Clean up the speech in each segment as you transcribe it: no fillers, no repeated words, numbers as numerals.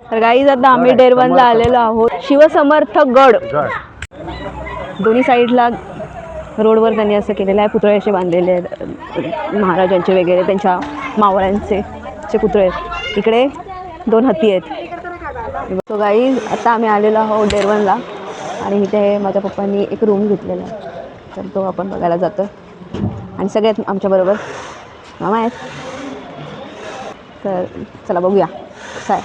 तर गाईज आता आम्ही डेरवनला आलेलो आहोत. शिवसमर्थ गड दोन्ही साईडला रोडवर त्यांनी असं केलेलं आहे. पुतळे असे बांधलेले आहेत महाराजांचे वगैरे, त्यांच्या मावळ्यांचे पुतळे आहेत. इकडे 2 हत्ती आहेत. सो गाईज आता आम्ही आलेलो आहोत डेरवनला आणि इथे माझ्या पप्पांनी एक रूम घेतलेला आहे, तर तो आपण बघायला जातो. आणि सगळ्यात आमच्याबरोबर मामा आहेत. तर चला बघूया कसं आहे.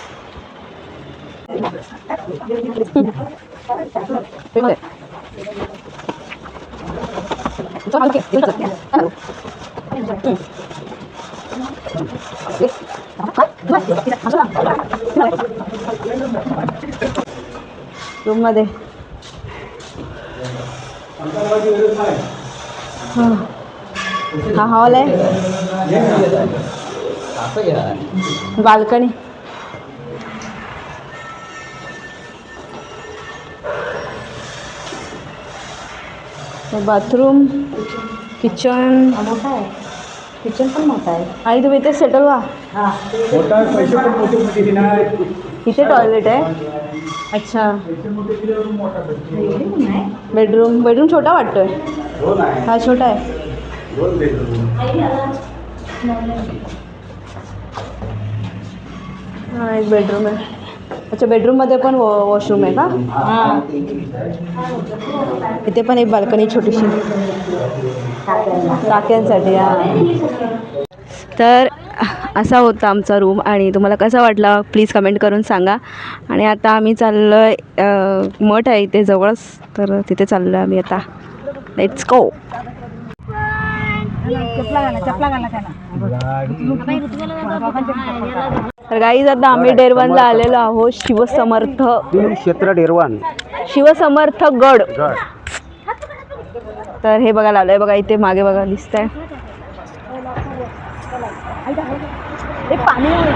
रूम मध्ये हा हॉल आहे, बाल्कनी, बाथरूम, किचन मोठा आहे. किचन पण मोठा आहे. आणि तुम्ही इथे सेटल व्हा. इथे टॉयलेट आहे. अच्छा, बेडरूम छोटा वाटतोय. हा छोटा आहे. हा एक बेडरूम आहे. अच्छा, बेडरूममध्ये पण वॉशरूम आहे का? इथे पण एक बाल्कनी छोटीशी टाक्यांसाठी. तर असा होता आमचा रूम आणि तुम्हाला कसा वाटला प्लीज कमेंट करून सांगा. आणि आता आम्ही चाललो आहे, मठ आहे इथे जवळच, तर तिथे चाललो आहे आम्ही आता. Let's go. तर गाईज आता आम्ही डेरवनला आलेलो आहोत. शिवसमर्थ क्षेत्र डेरवन, शिवसमर्थ गड. तर हे बघायला आलोय. बघा इथे मागे बघा दिसतंय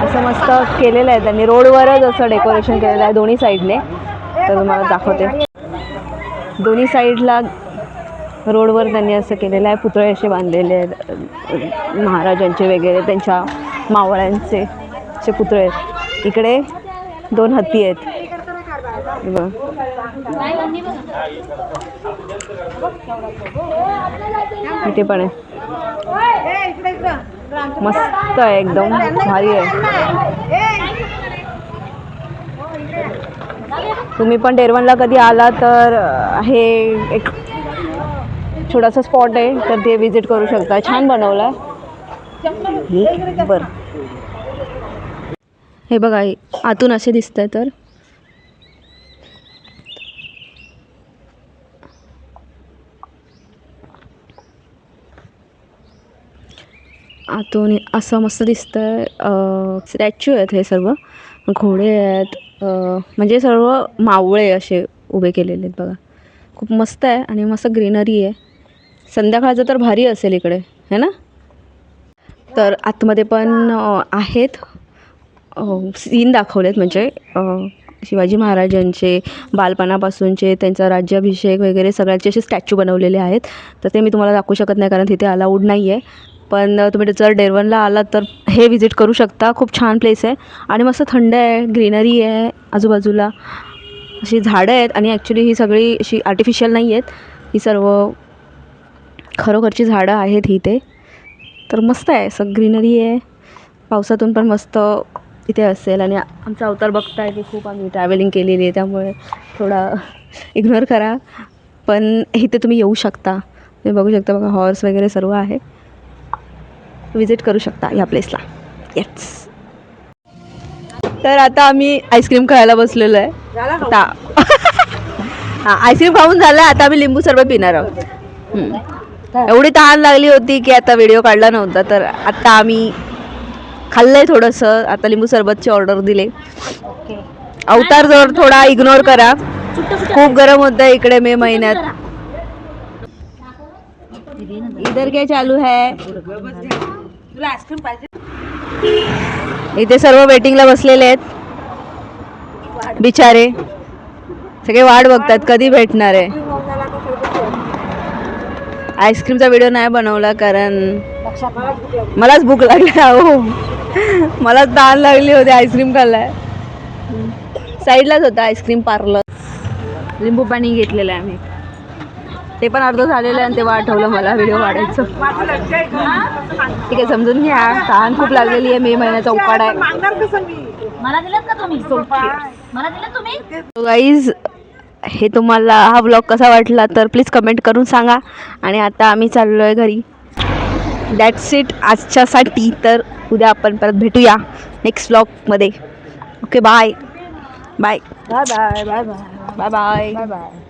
असं मस्त केलेलं आहे त्यांनी. रोडवरच असं डेकोरेशन केलेलं आहे दोन्ही साईडने. तर तुम्हाला दाखवते. दोन्ही साईडला रोडवर त्यांनी असं केलेलं आहे. पुतळे असे बांधलेले आहेत महाराजांचे वगैरे, त्यांच्या मावळ्यांचे पुतळे आहेत. इकडे 2 हत्ती आहेत. इथे पण आहे. मस्त आहे, एकदम भारी आहे. तुम्ही पण डेरवनला कधी आला तर हे एक छोटासा स्पॉट आहे, तर ते विजिट करू शकता. छान बनवला बरं. हे बघा आतून असे दिसतंय. तर आतून असं मस्त दिसतंय. स्टॅच्यू आहेत हे सर्व, घोडे आहेत, म्हणजे सर्व मावळे असे उभे केलेले आहेत बघा. खूप मस्त आहे आणि मस्त ग्रीनरी आहे. संध्याकाळचं तर भारी असेल इकडे, है ना. तर आतमध्ये पण आहेत सीन दाखवलेत, म्हणजे शिवाजी महाराजांचे बालपणापासूनचे, त्यांचा राज्याभिषेक वगैरे सगळ्यांचे असे स्टॅच्यू बनवलेले आहेत. तर ते मी तुम्हाला दाखवू शकत नाही कारण तिथे अलाउड नाही आहे. पण तुम्ही जर डेरवनला आलात तर हे विजिट करू शकता. खूप छान प्लेस आहे आणि मस्त थंड आहे, ग्रीनरी आहे, आजूबाजूला अशी झाडं आहेत. आणि ॲक्च्युली ही सगळी अशी आर्टिफिशियल नाही आहेत, ही सर्व खरोखरची झाडं आहेत इथे. तर मस्त आहे, असं ग्रीनरी आहे. पावसातून पण मस्त इथे असेल. आणि आमचा अवतार बघताय की खूप आम्ही ट्रॅव्हलिंग केलेली आहे, त्यामुळे थोडा इग्नोर करा. पण इथे तुम्ही येऊ शकता. तुम्ही बघू शकता बघा, हॉर्स वगैरे सर्व आहे. विजिट करू शकता ह्या प्लेसला. येस. तर आता आम्ही आईस्क्रीम खायला बसलेलो आहे. आता हां, आईस्क्रीम खाऊन झालं. आता आम्ही लिंबू सरबत पिणार आहोत. एवढी तहान लागली होती की आता व्हिडिओ काढला नव्हता, तर आता आम्ही खाल्लं आहे थोडंसं. आता लिंबू सरबतची ऑर्डर दिले. अवतार जर थोडा इग्नोर करा, खूप गरम होतं इकडे मे महिन्यात. इधर क्या चालू है? इथे सर्व वेटिंगला बसलेले आहेत बिचारे. सगळे वाट बघतात कधी भेटणार आहे. आईस्क्रीमचा व्हिडिओ नाही बनवला कारण मलाच भूक लागली. हो, मलाच तहान लागली होती, आईस्क्रीम खाल्लाय. साईडलाच होता आईस्क्रीम पार्लर. लिंबू पाणी घेतलेलं आहे आम्ही. ते पण अर्ध झालेलं आहे आणि तेव्हा आठवलं मला व्हिडिओ काढायचं. ठीक आहे, समजून घ्या. तहान खूप लागलेली आहे. मे महिन्याचा उकाडा आहे. गाईज, हे तुम्हाला हा ब्लॉग कसा वाटला तर प्लीज कमेंट करून सांगा. आणि आता आम्ही चाललो आहे घरी. दॅट्स इट आजच्यासाठी. तर उद्या आपण परत भेटूया नेक्स्ट ब्लॉगमध्ये. Okay, bye bye bye bye bye bye bye bye bye.